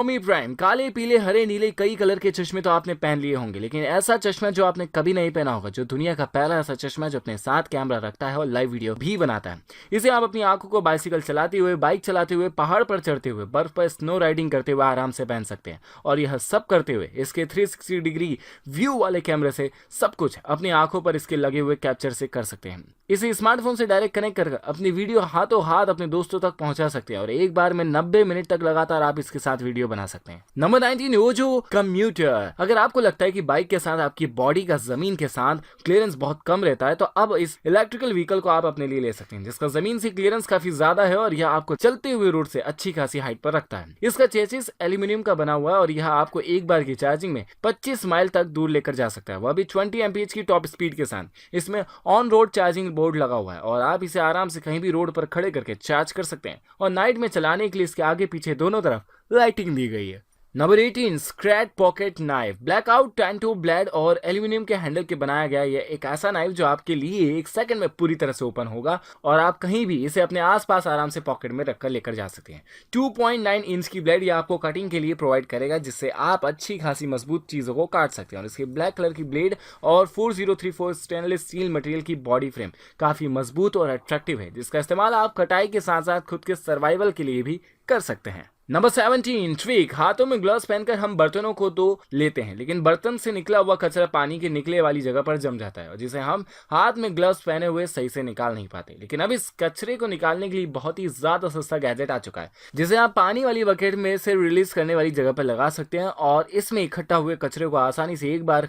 Xiaomi prime काले पीले हरे नीले कई कलर के चश्मे तो आपने पहन लिए होंगे, लेकिन ऐसा चश्मा जो आपने कभी नहीं पहना होगा, जो दुनिया का पहला ऐसा चश्मा जो अपने साथ कैमरा रखता है और लाइव वीडियो भी बनाता है। इसे आप अपनी आंखों को बाइसिकल चलाते हुए, बाइक चलाते हुए, पहाड़ पर चढ़ते हुए, बर्फ पर स्नो राइडिंग करते हुए आराम से पहन सकते हैं। और यह सब करते हुए इसके 360 डिग्री व्यू वाले कैमरे से सब कुछ अपनी आंखों पर इसके लगे हुए कैप्चर से कर सकते हैं। इसे स्मार्टफोन से डायरेक्ट कनेक्ट कर अपनी वीडियो हाथों हाथ अपने दोस्तों तक पहुंचा सकते हैं और एक बार में 90 मिनट तक लगातार आप इसके साथ वीडियो बना सकते हैं। Number 19, Ojo commuter. अगर आपको लगता है कि बाइक के साथ आपकी बॉडी का जमीन के साथ क्लियरेंस बहुत कम रहता है, तो अब इस इलेक्ट्रिकल व्हीकल को आप अपने लिए ले सकते हैं, जिसका जमीन से क्लियरेंस काफी ज्यादा है और यह आपको चलते हुए रोड से अच्छी खासी हाइट पर रखता है। इसका चेसिस एल्यूमिनियम का बना हुआ है और यह आपको एक बार की चार्जिंग में 25 माइल तक दूर लेकर जा सकता है, वह भी 20 एमपीएच की टॉप स्पीड के साथ। इसमें ऑन रोड चार्जिंग बोर्ड लगा हुआ है और आप इसे आराम से कहीं भी रोड पर खड़े करके चार्ज कर सकते हैं और नाइट में चलाने के लिए इसके आगे पीछे दोनों तरफ लाइटिंग दी गई है। Number 18, scratch pocket knife. Blackout tanto blade और एल्यूमिनियम के हैंडल के बनाया गया यह एक ऐसा नाइफ जो आपके लिए एक सेकंड में पूरी तरह से ओपन होगा और आप कहीं भी इसे अपने आसपास आराम से पॉकेट में रखकर लेकर जा सकते हैं। 2.9 इंच की ब्लेड यह आपको कटिंग के लिए प्रोवाइड करेगा, जिससे आप अच्छी खासी मजबूत चीजों को काट सकते हैं। और इसके ब्लैक कलर की ब्लेड और 4034 स्टेनलेस स्टील मटेरियल की बॉडी फ्रेम काफी मजबूत और अट्रैक्टिव है, जिसका इस्तेमाल आप कटाई के साथ साथ खुद के सर्वाइवल के लिए भी कर सकते हैं। Number 17, trick. हाथों में ग्लव्स पहनकर हम बर्तनों को तो लेते हैं, लेकिन बर्तन से निकला हुआ कचरा पानी के निकले वाली जगह पर जम जाता है और जिसे हम हाथ में ग्लव्स पहने हुए सही से निकाल नहीं पाते। लेकिन अब इस कचरे को निकालने के लिए बहुत ही ज्यादा सस्ता गैजेट आ चुका है, जिसे आप पानी वाली बकेट में से रिलीज करने वाली जगह पर लगा सकते हैं और इसमें इकट्ठा हुए कचरे को आसानी से एक बार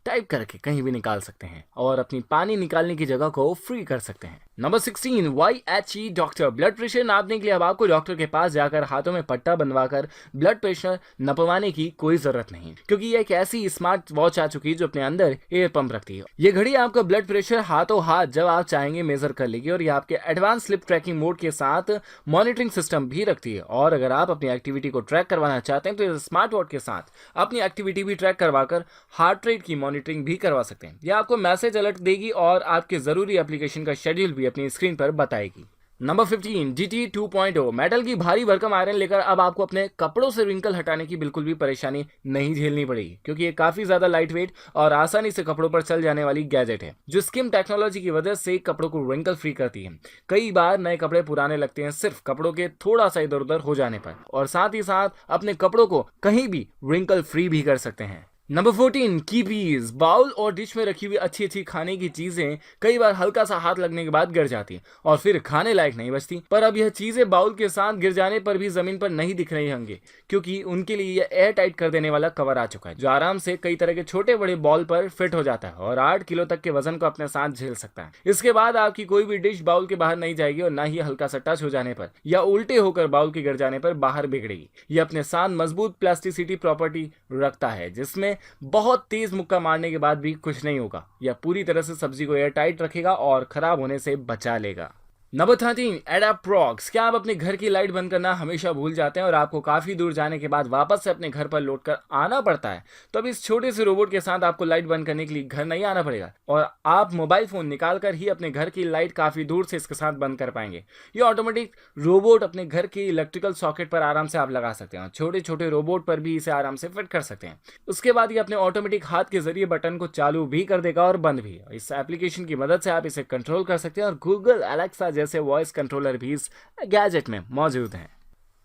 टाइप करके कहीं भी निकाल सकते हैं और अपनी पानी निकालने की जगह को फ्री कर सकते हैं। Number 16, YHE doctor. Blood pressure नापने के लिए अब आपको डॉक्टर के पास जाकर हाथों में पट्टा बनवाकर ब्लड प्रेशर नपवाने की कोई जरूरत नहीं, क्योंकि ये एक ऐसी स्मार्ट वॉच आ चुकी है जो अपने अंदर एयर पंप रखती है। ये घड़ी आपका ब्लड प्रेशर हाथों हाथ जब आप चाहेंगे मेजर कर लेगी और ये आपके एडवांस स्लिप ट्रैकिंग मोड के साथ मॉनिटरिंग सिस्टम भी रखती है। और अगर आप अपनी एक्टिविटी को ट्रैक करवाना चाहते हैं तो इस स्मार्ट वॉच के साथ अपनी एक्टिविटी भी ट्रैक करवाकर हार्ट रेट की मॉनिटरिंग भी करवा सकते हैं। यह आपको मैसेज अलर्ट देगी और आपके जरूरी एप्लीकेशन का शेड्यूल भी अपनी स्क्रीन पर बताएगी। Number 15, GT 2.0। मेटल की भारी भरकम आयरन लेकर अब आपको अपने कपड़ों से रिंकल हटाने की बिल्कुल भी परेशानी नहीं झेलनी पड़ेगी, क्योंकि ये काफी ज्यादा लाइट वेट और आसानी से कपड़ों पर चल जाने वाली गैजेट है, जो स्किम टेक्नोलॉजी की वजह से कपड़ों को रिंकल फ्री करती है। कई बार नए कपड़े पुराने लगते हैं सिर्फ कपड़ों के थोड़ा सा इधर उधर हो जाने पर, और साथ ही साथ अपने कपड़ों को कहीं भी रिंकल फ्री भी कर सकते हैं। नंबर 14, कीपीज। बाउल और डिश में रखी हुई अच्छी अच्छी खाने की चीजें कई बार हल्का सा हाथ लगने के बाद गिर जाती और फिर खाने लायक नहीं बचती, पर अब यह चीजें बाउल के साथ गिर जाने पर भी जमीन पर नहीं दिख रही होंगी, क्योंकि उनके लिए यह एयर टाइट कर देने वाला कवर आ चुका है, जो आराम से कई तरह के छोटे बड़े बॉल पर फिट हो जाता है और 8 किलो तक के वजन को अपने साथ झेल सकता है। इसके बाद आपकी कोई भी डिश बाउल के बाहर नहीं जाएगी और ना ही हल्का सा टच हो जाने पर या उल्टे होकर बाउल के गिर जाने पर बाहर बिगड़ेगी। यह अपने साथ मजबूत प्लास्टिसिटी प्रॉपर्टी रखता है, जिसमें बहुत तेज मुक्का मारने के बाद भी कुछ नहीं होगा। यह पूरी तरह से सब्जी को एयर टाइट रखेगा और खराब होने से बचा लेगा। नंबर 13, एडाप्टरॉक्स। क्या आप अपने घर की लाइट बंद करना हमेशा भूल जाते हैं और आपको काफी दूर जाने के बाद वापस से अपने घर पर लौट कर आना पड़ता है? तो अब इस छोटे से रोबोट के साथ आपको लाइट बंद करने के लिए घर नहीं आना पड़ेगा और आप मोबाइल फोन निकाल कर ही अपने घर की लाइट काफी दूर से इसके साथ बंद कर पाएंगे। ये ऑटोमेटिक रोबोट अपने घर के इलेक्ट्रिकल सॉकेट पर आराम से आप लगा सकते हैं, छोटे छोटे रोबोट पर भी इसे आराम से फिट कर सकते हैं। उसके बाद ये अपने ऑटोमेटिक हाथ के जरिए बटन को चालू भी कर देगा और बंद भी। इस एप्लीकेशन की मदद से आप इसे कंट्रोल कर सकते हैं और गूगल एलेक्सा जैसे वॉइस कंट्रोलर भी इस गैजेट में मौजूद हैं।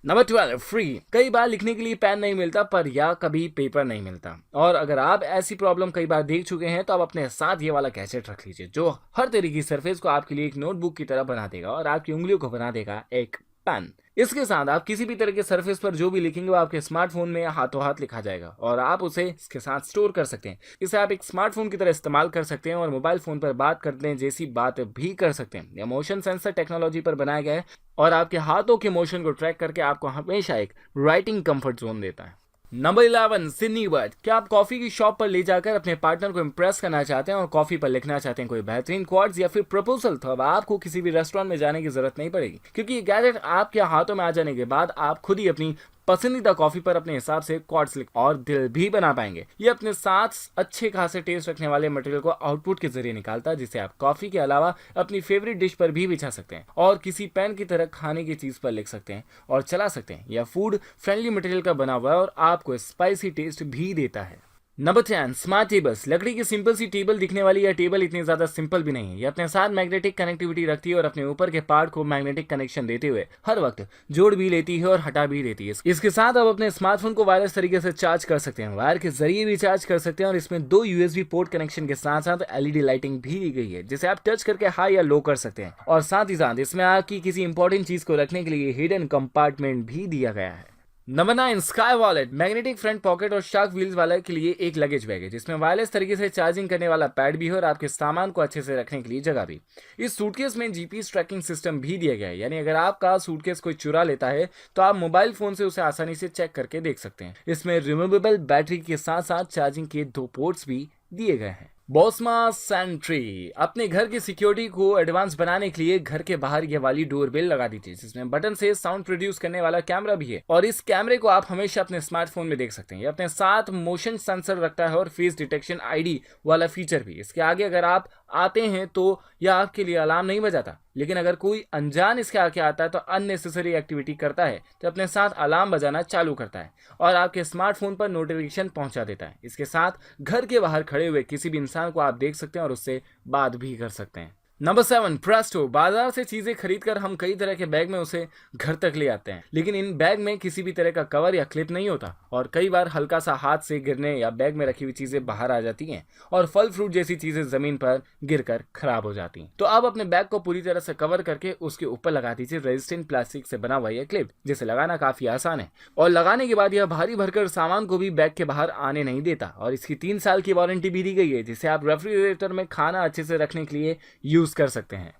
Number 12, free. कई बार लिखने के लिए पेन नहीं मिलता पर या कभी पेपर नहीं मिलता, और अगर आप ऐसी प्रॉब्लम कई बार देख चुके हैं तो आप अपने साथ ये वाला गैजेट रख लीजिए, जो हर तरीके की सरफेस को आपके लिए एक नोटबुक की तरह बना देगा और आपकी उंगलियों को बना देगा एक पेन। इसके साथ आप किसी भी तरह के सरफेस पर जो भी लिखेंगे वो आपके स्मार्टफोन में हाथों हाथ लिखा जाएगा और आप उसे इसके साथ स्टोर कर सकते हैं। इसे आप एक स्मार्टफोन की तरह इस्तेमाल कर सकते हैं और मोबाइल फोन पर बात करते हैं जैसी बात भी कर सकते हैं। यह मोशन सेंसर टेक्नोलॉजी पर बनाया गया है और आपके हाथों के मोशन को ट्रैक करके आपको हमेशा एक राइटिंग कंफर्ट जोन देता है। नंबर 11, सिनीवर्ड। क्या आप कॉफी की शॉप पर ले जाकर अपने पार्टनर को इंप्रेस करना चाहते हैं और कॉफी पर लिखना चाहते हैं कोई बेहतरीन क्वार्ट्स या फिर प्रपोजल? तो अब आपको किसी भी रेस्टोरेंट में जाने की जरूरत नहीं पड़ेगी, क्योंकि ये गैजेट आपके हाथों में आ जाने के बाद आप खुद ही अपनी पसंदीदा कॉफी पर अपने हिसाब से क्वार्ट्ज और दिल भी बना पाएंगे। ये अपने साथ अच्छे खासे टेस्ट रखने वाले मटेरियल को आउटपुट के जरिए निकालता है, जिसे आप कॉफी के अलावा अपनी फेवरेट डिश पर भी बिछा सकते हैं और किसी पेन की तरह खाने की चीज पर लिख सकते हैं और चला सकते हैं। यह फूड फ्रेंडली मटेरियल का बना हुआ है और आपको स्पाइसी टेस्ट भी देता है। Number 10, smart tables. लकड़ी की सिंपल सी टेबल दिखने वाली यह टेबल इतनी ज्यादा सिंपल भी नहीं है। ये अपने साथ मैग्नेटिक कनेक्टिविटी रखती है और अपने ऊपर के पार्ट को मैग्नेटिक कनेक्शन देते हुए हर वक्त जोड़ भी लेती है और हटा भी देती है। इसके साथ आप अपने स्मार्टफोन को वायरलेस तरीके से चार्ज कर सकते हैं, वायर के जरिए भी चार्ज कर सकते हैं और इसमें 2 USB पोर्ट कनेक्शन के साथ साथ LED लाइटिंग भी दी गई है, जिसे आप टच करके हाई या लो कर सकते हैं। और साथ ही साथ इसमें आपकी किसी इंपॉर्टेंट चीज को रखने के लिए हिडन कंपार्टमेंट भी दिया गया है। Number 9, sky wallet. Magnetic front pocket और शार्क व्हील्स वाले के लिए एक लगेज बैग है, जिसमें वायरलेस तरीके से चार्जिंग करने वाला पैड भी है और आपके सामान को अच्छे से रखने के लिए जगह भी। इस सूटकेस में GPS ट्रैकिंग सिस्टम भी दिया गया है, यानी अगर आपका सूटकेस कोई चुरा लेता है तो आप मोबाइल फोन से उसे आसानी से चेक करके देख सकते हैं। इसमें रिमूवेबल बैटरी के साथ साथ चार्जिंग के 2 पोर्ट्स भी दिए गए हैं। बॉस्मा सेंट्री। अपने घर की सिक्योरिटी को एडवांस बनाने के लिए घर के बाहर ये वाली डोरबेल लगा दी थी, जिसमें बटन से साउंड प्रोड्यूस करने वाला कैमरा भी है और इस कैमरे को आप हमेशा अपने स्मार्टफोन में देख सकते हैं। ये अपने साथ मोशन सेंसर रखता है और फेस डिटेक्शन ID वाला फीचर भी। इसके आगे अगर आप आते हैं तो यह आपके लिए अलार्म नहीं बजाता, लेकिन अगर कोई अनजान इसके आगे आता है तो अननेसेसरी एक्टिविटी करता है तो अपने साथ अलार्म बजाना चालू करता है और आपके स्मार्टफोन पर नोटिफिकेशन पहुंचा देता है। इसके साथ घर के बाहर खड़े हुए किसी भी इंसान को आप देख सकते हैं और उससे बात भी कर सकते हैं। Number 7, Presto. बाजार से चीजें खरीदकर हम कई तरह के बैग में उसे घर तक ले आते हैं, लेकिन इन बैग में किसी भी तरह का कवर या क्लिप नहीं होता और कई बार हल्का सा हाथ से गिरने या बैग में रखी हुई चीजें बाहर आ जाती हैं और फल फ्रूट जैसी चीजें जमीन पर गिरकर खराब हो जाती हैं। तो आप अपने बैग को पूरी तरह से कवर करके उसके ऊपर लगा दीजिए रेजिस्टेंट प्लास्टिक से बना हुआ यह क्लिप, जिसे लगाना काफी आसान है और लगाने के बाद यह भारी भरकर सामान को भी बैग के बाहर आने नहीं देता और इसकी 3 साल की वारंटी भी दी गई है, जिसे आप रेफ्रिजरेटर में खाना अच्छे से रखने के लिए यूज कर सकते हैं।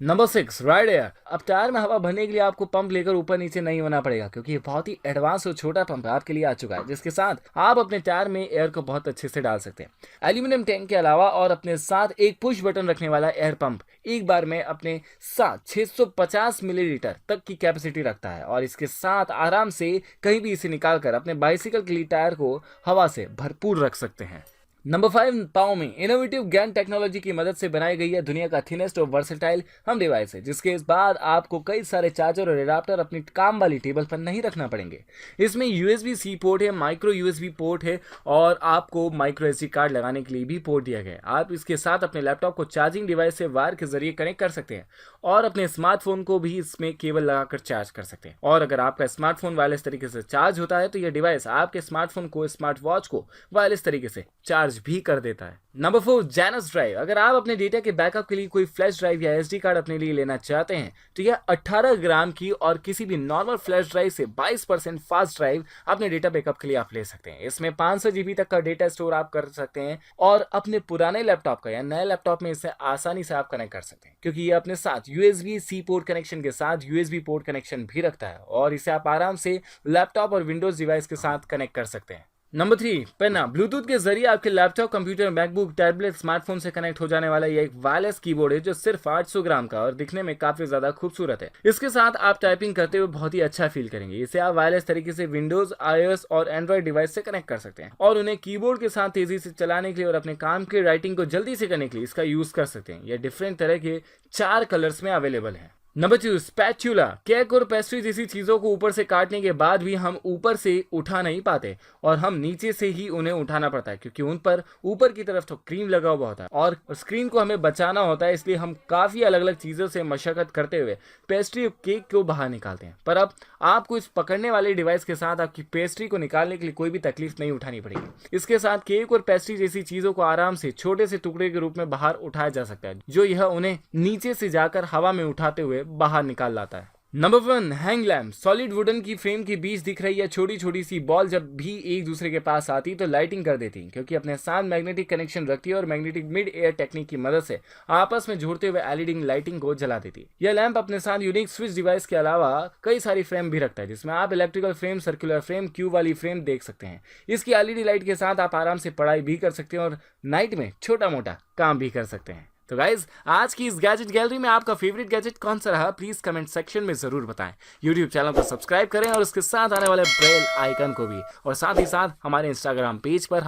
Number 6, ride air. अब टायर में हवा भरने के लिए आपको पंप लेकर ऊपर नीचे नहीं होना पड़ेगा, क्योंकि ये बहुत ही एडवांस और छोटा पंप आपके लिए आ चुका है, जिसके साथ आप अपने टायर में एयर को बहुत अच्छे से डाल सकते हैं। एल्यूमिनियम टैंक के अलावा और अपने साथ एक पुश बटन रखने वाला एयर पंप एक बार में अपने साथ 650 मिलीलीटर तक की कैपेसिटी रखता है और इसके साथ आराम से कहीं भी इसे निकालकर अपने बाइसिकल के लिए टायर को हवा से भरपूर रख सकते हैं। Number 5, Xiaomi। Innovative GaN technology की मदद से बनाई गई है दुनिया का थिनेस्ट और वर्सेटाइल हम डिवाइस है, जिसके इस बाद आपको कई सारे चार्जर और एडाप्टर अपनी काम वाली टेबल पर नहीं रखना पड़ेंगे। इसमें USB-C पोर्ट है, माइक्रो USB पोर्ट है और आपको माइक्रो SD कार्ड लगाने के लिए भी पोर्ट दिया गया है। आप इसके साथ अपने लैपटॉप को चार्जिंग डिवाइस से वायर के जरिए कनेक्ट कर सकते हैं और अपने स्मार्टफोन को भी इसमें केबल लगाकर चार्ज कर सकते हैं। और अगर आपका स्मार्टफोन वायरलेस तरीके से चार्ज होता है तो यह डिवाइस आपके स्मार्टफोन को, स्मार्ट वॉच को वायरलेस तरीके से चार्ज भी कर देता है। Number 4, Janus drive. अगर आप अपने डेटा के बैकअप के लिए कोई फ्लैश ड्राइव या SD कार्ड अपने लिए लेना चाहते हैं तो यह 18 ग्राम की और किसी भी नॉर्मल फ्लैश ड्राइव से 22% फास्ट ड्राइव अपने डेटा बैकअप के लिए आप ले सकते हैं। इसमें 500 GB तक का डेटा स्टोर आप कर सकते हैं और अपने पुराने लैपटॉप का या नए लैपटॉप में इसे आसानी से आप कनेक्ट कर सकते हैं, क्योंकि ये अपने साथ USB-C पोर्ट कनेक्शन के साथ USB पोर्ट कनेक्शन भी रखता है और इसे आप आराम से लैपटॉप और विंडोज डिवाइस के साथ कनेक्ट कर सकते हैं। नंबर 3, पेना। ब्लूटूथ के जरिए आपके laptop, computer, MacBook, tablet, smartphone से कनेक्ट हो जाने वाला यह एक वायरलेस कीबोर्ड है जो सिर्फ 800 ग्राम का और दिखने में काफी ज्यादा खूबसूरत है। इसके साथ आप टाइपिंग करते हुए बहुत ही अच्छा फील करेंगे। इसे आप वायरलेस तरीके से विंडोज, iOS और एंड्रॉइड डिवाइस से कनेक्ट कर सकते हैं और उन्हें कीबोर्ड के साथ तेजी से चलाने के लिए और अपने काम की राइटिंग को जल्दी से करने के लिए इसका यूज कर सकते हैं। यह डिफरेंट तरह के 4 कलर्स में अवेलेबल है। Number 2, spatula. केक और पेस्ट्री जैसी चीजों को ऊपर से काटने के बाद भी हम ऊपर से उठा नहीं पाते और हम नीचे से ही उन्हें उठाना पड़ता है, क्योंकि उन पर ऊपर की तरफ तो क्रीम लगा हुआ होता है और स्क्रीन को हमें बचाना होता है। इसलिए हम काफी अलग अलग चीजों से मशक्कत करते हुए पेस्ट्री और केक को बाहर निकालते हैं। पर अब आपको इस पकड़ने वाले डिवाइस के साथ आपकी पेस्ट्री को निकालने के लिए कोई भी तकलीफ नहीं उठानी पड़ेगी। इसके साथ केक और पेस्ट्री जैसी चीजों को आराम से छोटे से टुकड़े के रूप में बाहर उठाया जा सकता है, जो यह उन्हें नीचे से जाकर हवा में उठाते हुए बाहर निकाल लाता है। Number 1, hang lamp. Solid wooden की फ्रेम के बीच दिख रही है छोटी छोटी सी बॉल जब भी एक दूसरे के पास आती तो लाइटिंग कर देती, क्योंकि अपने साथ मैग्नेटिक कनेक्शन रखती है और मैग्नेटिक मिड एयर टेक्निक की मदद से आपस में जुड़ते हुए LED लाइटिंग को जला देती है। यह लैंप अपने साथ यूनिक स्विच डिवाइस के अलावा कई सारी फ्रेम भी रखता है, जिसमें आप electrical frame, circular frame, cube वाली फ्रेम देख सकते हैं। इसकी LED लाइट के साथ आप आराम से पढ़ाई भी कर सकते हैं और नाइट में छोटा मोटा काम भी कर सकते हैं। तो गाइज आज की इस गैजेट गैलरी में आपका फेवरेट गैजेट कौन सा रहा, प्लीज कमेंट सेक्शन में जरूर बताएं। यूट्यूब चैनल को सब्सक्राइब करें और उसके साथ आने वाले बेल आइकन को भी, और साथ ही साथ हमारे इंस्टाग्राम पेज पर